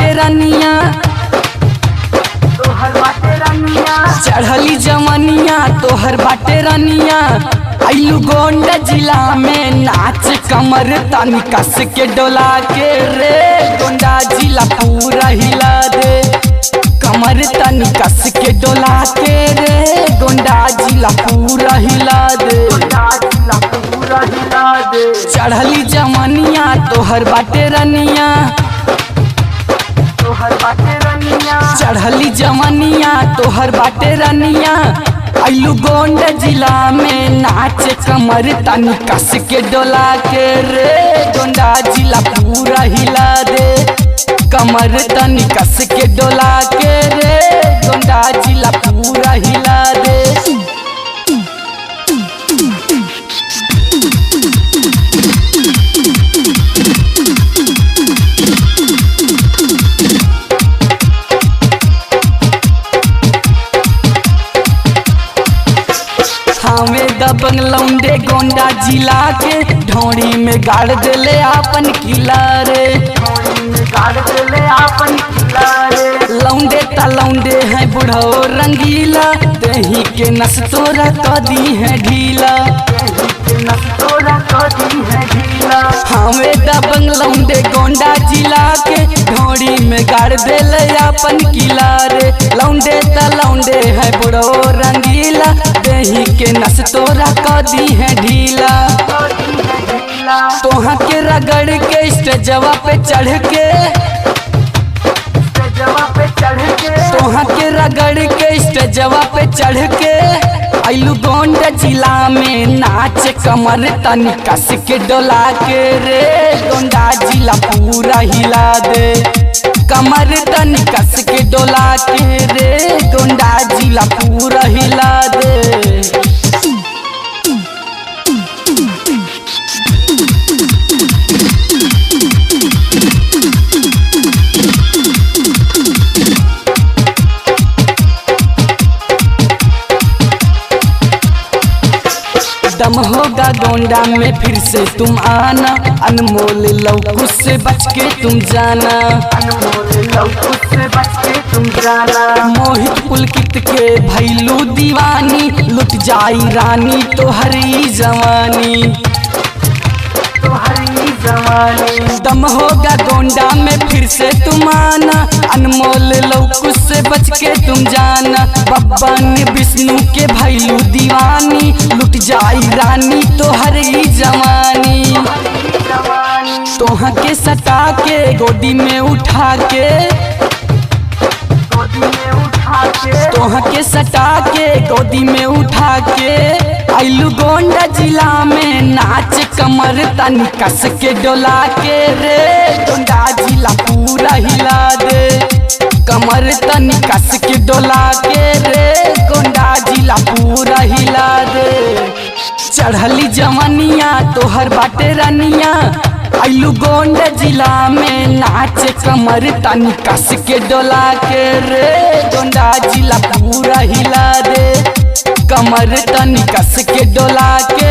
बाटे रनिया, चढ़ली जवनिया तोहर बाटे रनिया। आइलू गोंडा जिला में नाच कमर तनी कस के डोला के रे, गोंडा जिला पूरा हिला दे। कमर तनी कस के डोला के रे, गोंडा जिला पूरा हिला दे। चढ़ली जवनिया तोहर बाटे रनिया, चढ़ली जवनिया तोहर बाटे रनिया। आइलू गोंडा जिला में नाच कमर तनी कस के डोला के रे, गोंडा जिला पूरा हिला दे। कमर तनी कस के डोला के रे, गोंडा जिला पूरा हिला दे। हमें दबंग लौंडे गोंडा जिला के, ढोड़ी में गाड़ देले आपन किला रे। लौंडे ता लौंडे हैं बुढ़ो रंगीला, दही के नस तोरा कदी है ढीला। हमें दबंग लौंडे गोंडा जिला के, ढोड़ी में गाड़ देले आपन किला रे। लौंडे ता लौंडे हैं बुढ़ो रंगीला, दही के नस तोरा कदी है ढीला। तोहा के रगड़ के स्टेजवा पे चढ़ के, तोहा के रगड़ के स्टेजवा पे चढ़ के। आइलू गोंडा जिला में नाच कमर तनी कस के डोला के रे, गोंडा जिला पूरा हिला दे। कमर तनी कस के डोला के रे, गोंडा जिला पूरा हिला दे। दम होगा गोंडा में फिर से तुम आना, अनमोल लौकुश से बच के तुम जाना। मोहित पुलकित के भैलू दीवानी, लुट जाई रानी तोहरी जवानी। दम होगा गोंडा में फिर से तुम आना, अनमोल लौकुश से बच के तुम जाना। बब्बन विष्णु के भैलू दीवानी, लुट जाई रानी तोहरी जवानी। तोहा के सटा के गोदी में उठा के, तोहा के सटा के गोदी में उठा के। आइलू गोंडा जिला में नाच कमर तनी कस के डोला के रे, गोंडा जिला पूरा हिला दे। कमर तनी कस के डोला के रे, गोंडा जिला पूरा हिला दे। चढ़ली जवनिया तोहर बाटे रनिया, आइलू गोंडा जिला में नाच कमर तनी कस के डोला के रे, गोंडा जिला पूरा हिला दे। कमर तनी कस के डोला के